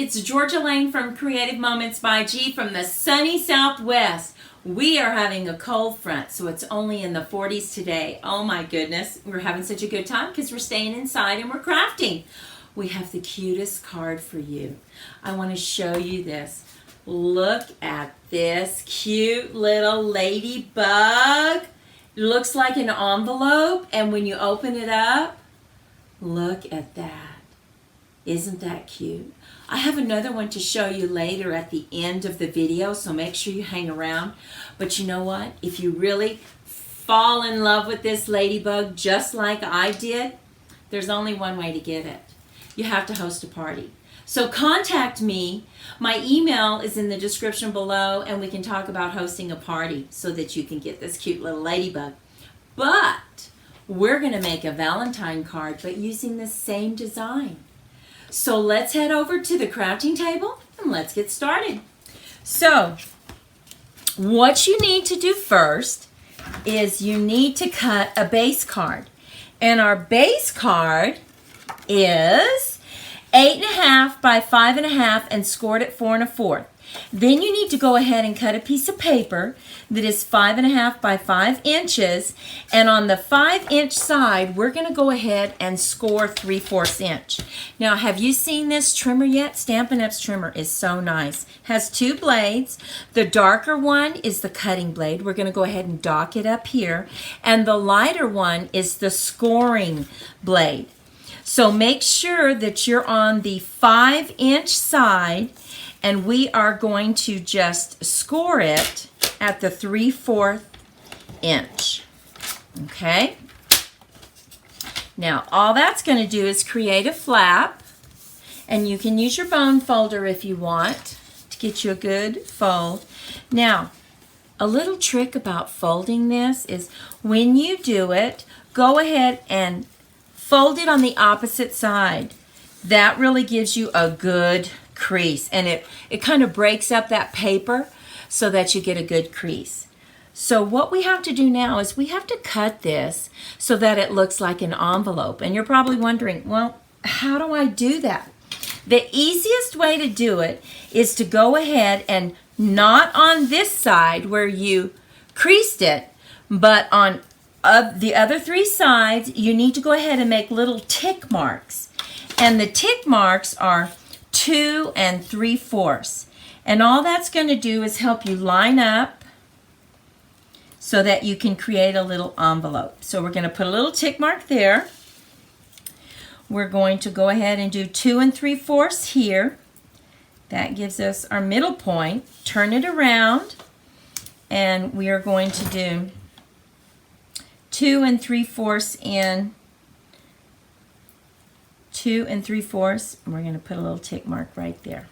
It's Georgia Lane from Creative Moments by G from the sunny Southwest. We are having a cold front, so it's only in the 40s today. Oh my goodness, we're having such a good time because we're staying inside and we're crafting. We have the cutest card for you. I want to show you this. Look at this cute little ladybug. It looks like an envelope, and when you open it up, look at that. Isn't that cute? I have another one to show you later at the end of the video, so make sure you hang around. But you know what? If you really fall in love with this ladybug just like I did, there's only one way to get it. You have to host a party. So contact me. My email is in the description below, and we can talk about hosting a party so that you can get this cute little ladybug. But we're going to make a Valentine card, but using the same design. So let's head over to the crafting table and let's get started. So what you need to do first is you need to cut a base card. And our base card is 8.5 by 5.5 and scored at 4 1/4. Then you need to go ahead and cut a piece of paper that is 5.5 by 5 inches, and on the 5-inch side we're going to go ahead and score 3/4 inch. Now, have you seen this trimmer yet? Stampin' Up's trimmer is so nice. Has 2 blades. The darker one is the cutting blade. We're going to go ahead and dock it up here, and the lighter one is the scoring blade. So make sure that you're on the 5-inch side, and we are going to just score it at the 3/4 inch. Okay? Now, all that's going to do is create a flap, and you can use your bone folder if you want to get you a good fold. Now, a little trick about folding this is when you do it, go ahead and fold it on the opposite side. That really gives you a good crease, and it kind of breaks up that paper so that you get a good crease. So what we have to do now is we have to cut this so that it looks like an envelope. And you're probably wondering, well, how do I do that? The easiest way to do it is to go ahead and not on this side where you creased it, but on the other 3 sides, you need to go ahead and make little tick marks. And the tick marks are 2 3/4. And all that's going to do is help you line up so that you can create a little envelope. So we're going to put a little tick mark there. We're going to go ahead and do 2 3/4 here. That gives us our middle point. Turn it around, and we are going to do 2 3/4 in 2 3/4, and we're going to put a little tick mark right there.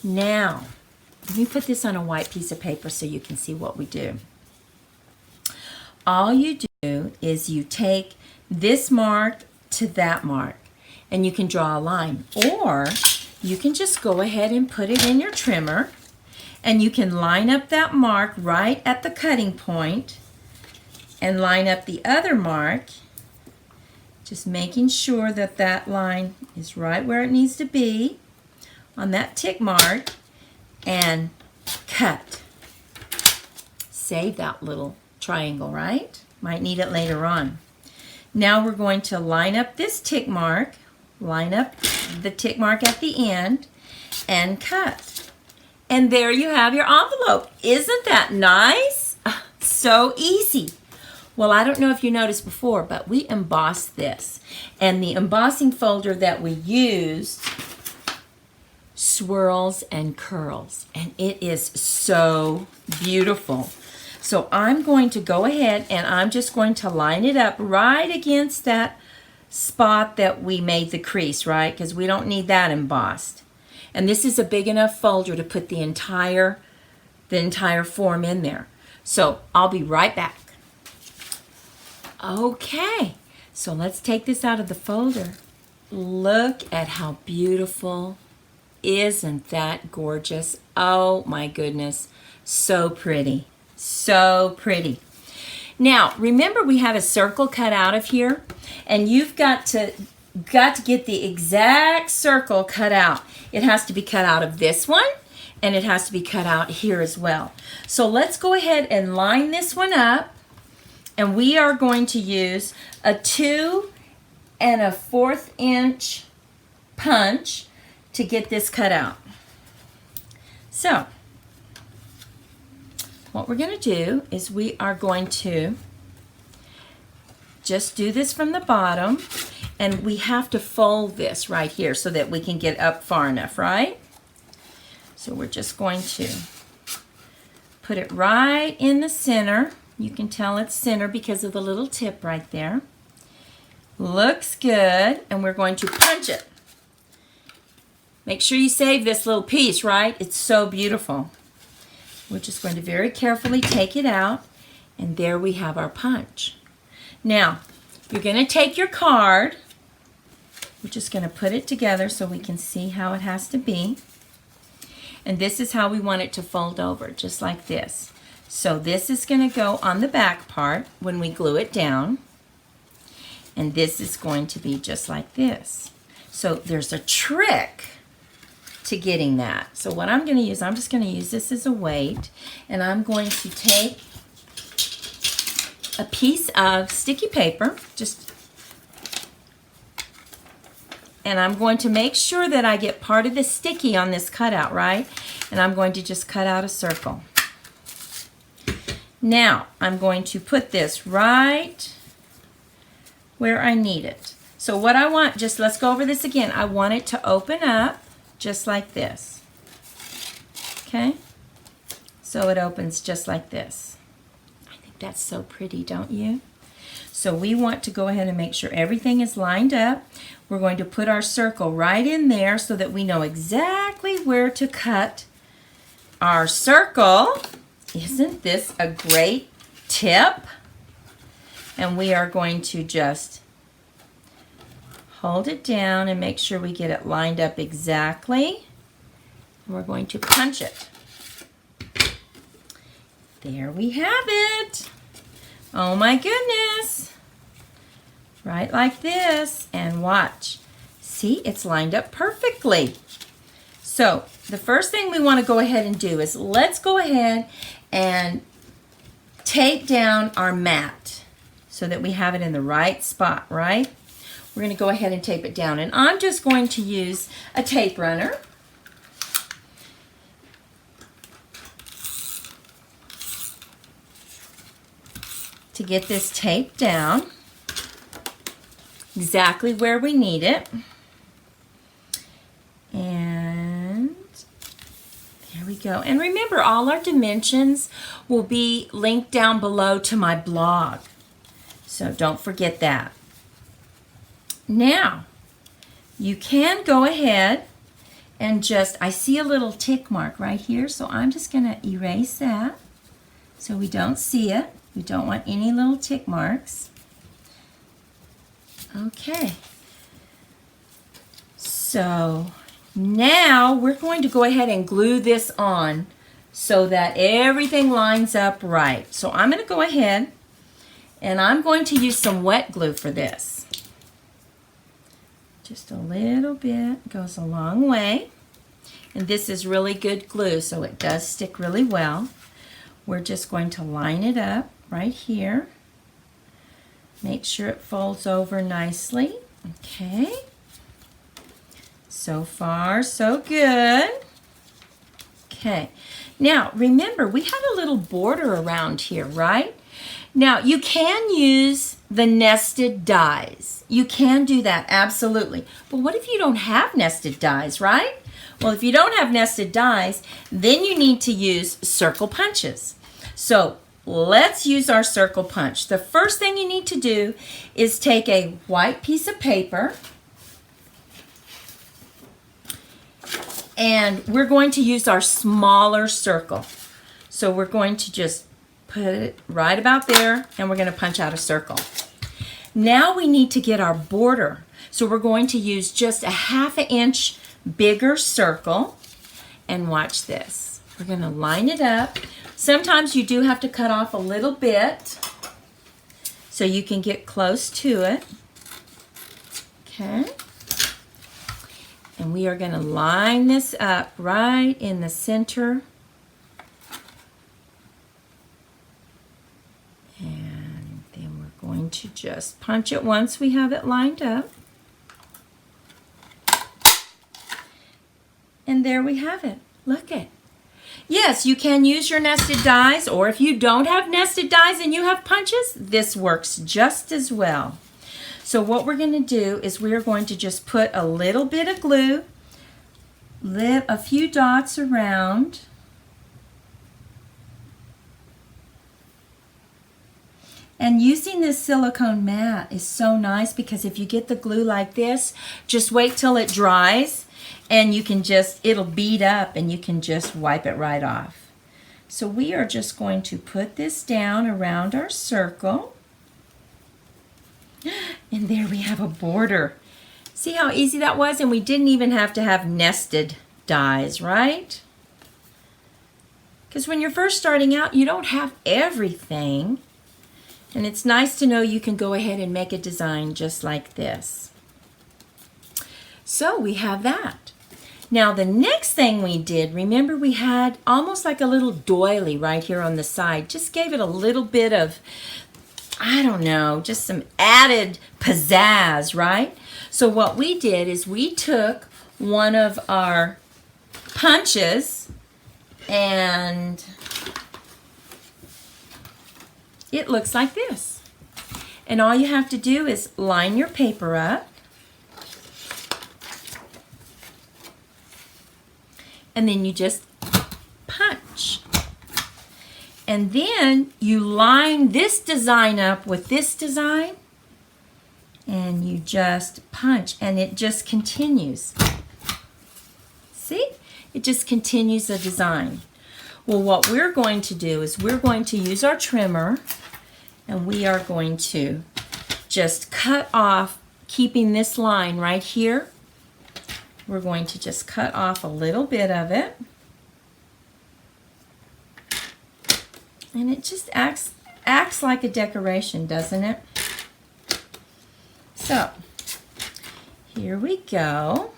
Now, let me put this on a white piece of paper so you can see what we do. All you do is you take this mark to that mark, and you can draw a line, or you can just go ahead and put it in your trimmer, and you can line up that mark right at the cutting point and line up the other mark, just making sure that that line is right where it needs to be on that tick mark, and cut. Save that little triangle, right? Might need it later on. Now we're going to line up this tick mark, line up the tick mark at the end, and cut. And there you have your envelope. Isn't that nice? So easy. Well, I don't know if you noticed before, but we embossed this. And the embossing folder that we used swirls and curls. And it is so beautiful. So I'm going to go ahead and I'm just going to line it up right against that spot that we made the crease, right? Because we don't need that embossed. And this is a big enough folder to put the entire form in there. So I'll be right back. Okay, so let's take this out of the folder. Look at how beautiful. Isn't that gorgeous? Oh my goodness, so pretty, so pretty. Now, remember we have a circle cut out of here, and you've got to got to get the exact circle cut out. It has to be cut out of this one, and it has to be cut out here as well. So let's go ahead and line this one up, and we are going to use a 2 1/4 inch punch to get this cut out. So what we're going to do is we are going to just do this from the bottom, and we have to fold this right here so that we can get up far enough, right? So we're just going to put it right in the center. You can tell it's center because of the little tip right there. Looks good, and we're going to punch it. Make sure you save this little piece, right? It's so beautiful. We're just going to very carefully take it out, and there we have our punch. Now, you're going to take your card. We're just going to put it together so we can see how it has to be. And this is how we want it to fold over, just like this. So this is going to go on the back part when we glue it down. And this is going to be just like this. So there's a trick to getting that. So what I'm going to use, I'm just going to use this as a weight, and I'm going to take a piece of sticky paper, and I'm going to make sure that I get part of the sticky on this cutout, right? And I'm going to just cut out a circle. Now, I'm going to put this right where I need it. So what I want, just let's go over this again. I want it to open up just like this. Okay? So it opens just like this. I think that's so pretty, don't you? So we want to go ahead and make sure everything is lined up. We're going to put our circle right in there so that we know exactly where to cut our circle. Isn't this a great tip? And we are going to just hold it down and make sure we get it lined up exactly. And we're going to punch it. There we have it. Oh my goodness. Right like this, and watch. See, it's lined up perfectly. So the first thing we want to go ahead and do is let's go ahead and tape down our mat so that we have it in the right spot, right? We're going to go ahead and tape it down, and I'm just going to use a tape runner. To get this taped down exactly where we need it. And there we go. And remember, all our dimensions will be linked down below to my blog. So don't forget that. Now, you can go ahead and just, I see a little tick mark right here, so I'm just going to erase that so we don't see it. We don't want any little tick marks. Okay. So now we're going to go ahead and glue this on so that everything lines up right. So I'm going to go ahead and I'm going to use some wet glue for this. Just a little bit, goes a long way. And this is really good glue, so it does stick really well. We're just going to line it up right here. Make sure it folds over nicely. Okay. So far, so good. Okay. Now, remember, we have a little border around here, right? Now, you can use the nested dies. You can do that, absolutely. But what if you don't have nested dies, right? Well, if you don't have nested dies, then you need to use circle punches. So let's use our circle punch. The first thing you need to do is take a white piece of paper, and we're going to use our smaller circle. So we're going to just put it right about there, and we're going to punch out a circle. Now we need to get our border. So we're going to use just a 1/2 inch bigger circle, and watch this. We're going to line it up. Sometimes you do have to cut off a little bit so you can get close to it. Okay. And we are going to line this up right in the center. And then we're going to just punch it once we have it lined up. And there we have it. Look it. Yes, you can use your nested dies, or if you don't have nested dies and you have punches, this works just as well. So what we're going to do is we're going to just put a little bit of glue, a few dots around, and using this silicone mat is so nice because if you get the glue like this, just wait till it dries and you can just, it'll bead up and you can just wipe it right off. So we are just going to put this down around our circle. And there we have a border. See how easy that was? And we didn't even have to have nested dies, right? Because when you're first starting out, you don't have everything. And it's nice to know you can go ahead and make a design just like this. So we have that. Now the next thing we did, remember we had almost like a little doily right here on the side. Just gave it a little bit of, I don't know, just some added pizzazz, right? So what we did is we took one of our punches and it looks like this. And all you have to do is line your paper up. And then you just punch. And then you line this design up with this design and you just punch and it just continues. See? It just continues the design. Well, what we're going to do is we're going to use our trimmer and we are going to just cut off, keeping this line right here. We're going to just cut off a little bit of it. And it just acts like a decoration, doesn't it? So, here we go.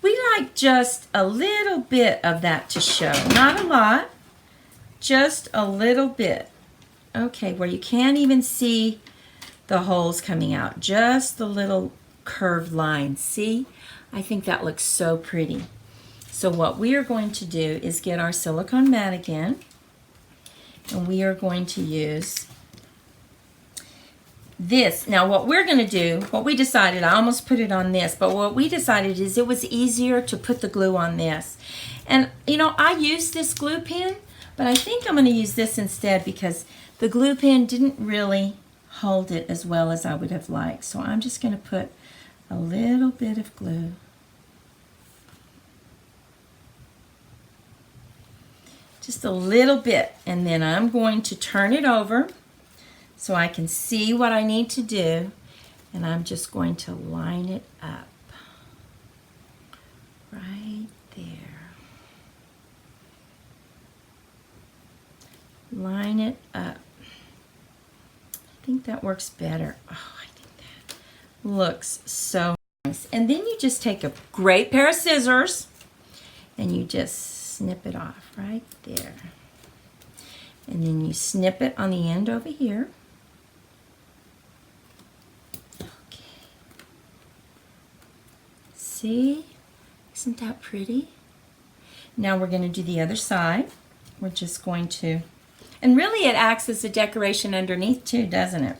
We like just a little bit of that to show. Not a lot, just a little bit. Okay, where you can't even see the holes coming out. Just the little curved lines. See? I think that looks so pretty. So what we are going to do is get our silicone mat again, and we are going to use this. Now what we're going to do, what we decided, I almost put it on this, but what we decided is it was easier to put the glue on this. And you know, I used this glue pen, but I think I'm going to use this instead because the glue pen didn't really hold it as well as I would have liked. So I'm just going to put a little bit of glue. Just a little bit, and then I'm going to turn it over so I can see what I need to do, and I'm just going to line it up right there. Line it up. I think that works better. Oh, I think that looks so nice. And then you just take a great pair of scissors and you just snip it off right there. And then you snip it on the end over here. Okay. See? Isn't that pretty? Now we're going to do the other side. We're just going to, and really it acts as a decoration underneath too, doesn't it?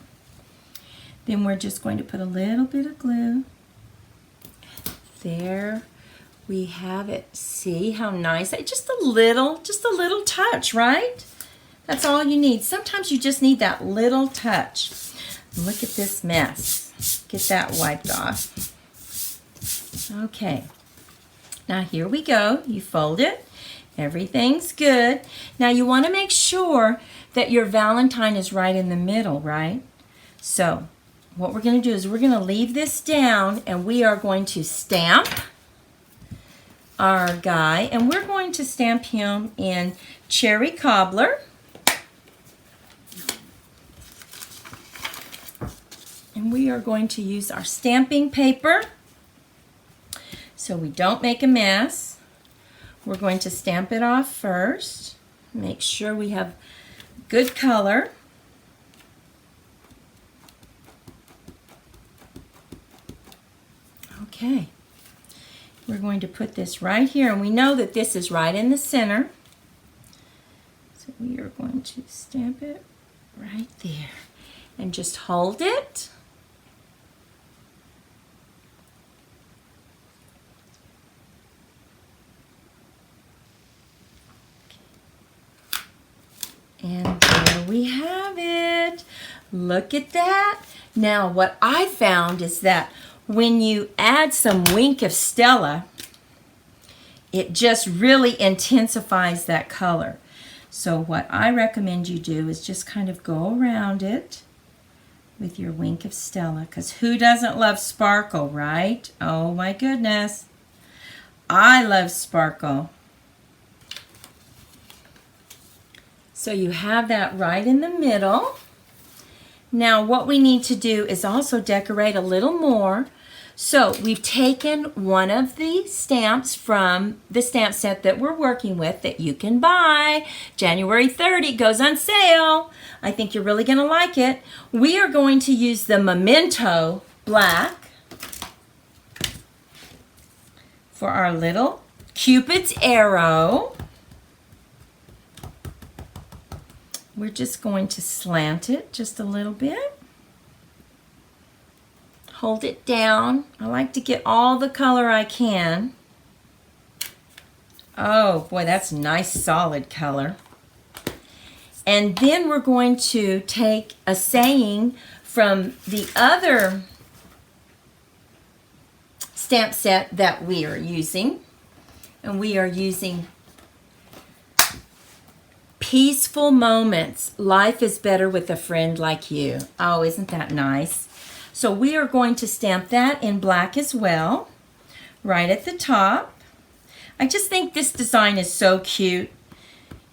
Then we're just going to put a little bit of glue. There we have it. See how nice? Just a little touch, right? That's all you need. Sometimes you just need that little touch. Look at this mess. Get that wiped off. Okay. Now here we go. You fold it. Everything's good. Now you want to make sure that your Valentine is right in the middle, right? So what we're going to do is we're going to leave this down and we are going to stamp our guy, and we're going to stamp him in Cherry Cobbler. And we are going to use our stamping paper so we don't make a mess. We're going to stamp it off first. Make sure we have good color. Okay. We're going to put this right here, and we know that this is right in the center. So we are going to stamp it right there and just hold it. And there we have it. Look at that. Now what I found is that when you add some Wink of Stella, it just really intensifies that color. So what I recommend you do is just kind of go around it with your Wink of Stella, because who doesn't love sparkle, right? Oh my goodness. I love sparkle. So you have that right in the middle. Now what we need to do is also decorate a little more. So we've taken one of the stamps from the stamp set that we're working with that you can buy. January 30 goes on sale. I think you're really going to like it. We are going to use the Memento Black for our little Cupid's arrow. We're just going to slant it just a little bit. Hold it down. I like to get all the color I can. Oh boy, that's nice solid color. And then we're going to take a saying from the other stamp set that we are using. And we are using Peaceful Moments. Life is better with a friend like you. Oh, isn't that nice? So we are going to stamp that in black as well, right at the top. I just think this design is so cute.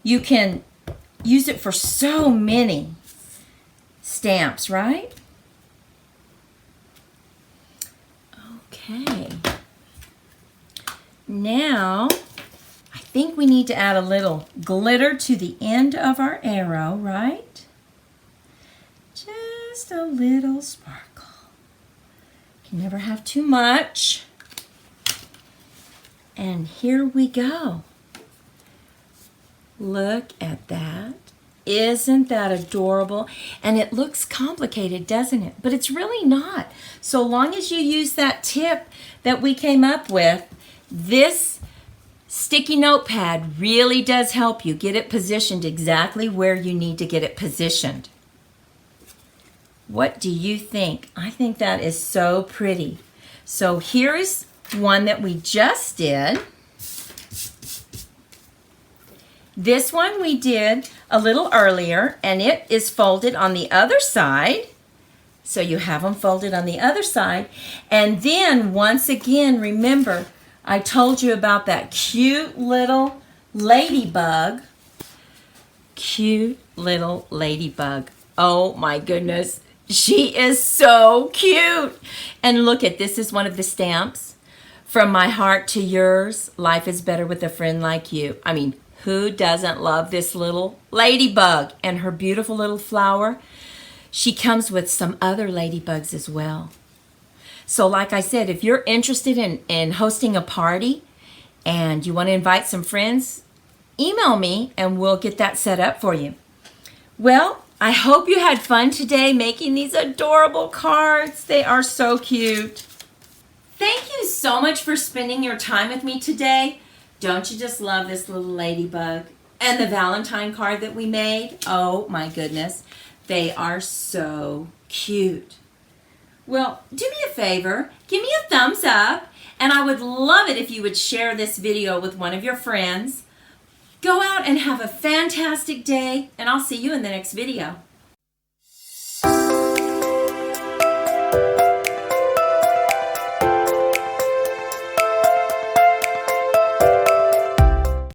You can use it for so many stamps, right? Okay. Now, I think we need to add a little glitter to the end of our arrow, right? Just a little sparkle. You can never have too much. And here we go. Look at that. Isn't that adorable? And it looks complicated, doesn't it? But it's really not. So long as you use that tip that we came up with, this sticky notepad really does help you get it positioned exactly where you need to get it positioned. What do you think? I think that is so pretty. So here is one that we just did. This one we did a little earlier, and it is folded on the other side. So you have them folded on the other side. And then once again, remember, I told you about that cute little ladybug. Cute little ladybug. Oh my goodness. She is so cute. And look at this is one of the stamps. From my heart to yours, life is better with a friend like you. I mean, who doesn't love this little ladybug and her beautiful little flower? She comes with some other ladybugs as well. So like I said, if you're interested in hosting a party and you want to invite some friends, email me and we'll get that set up for you. Well, I hope you had fun today making these adorable cards. They are so cute. Thank you so much for spending your time with me today. Don't you just love this little ladybug? And the Valentine card that we made? Oh my goodness. They are so cute. Well, do me a favor. Give me a thumbs up. And I would love it if you would share this video with one of your friends. Go out and have a fantastic day. And I'll see you in the next video.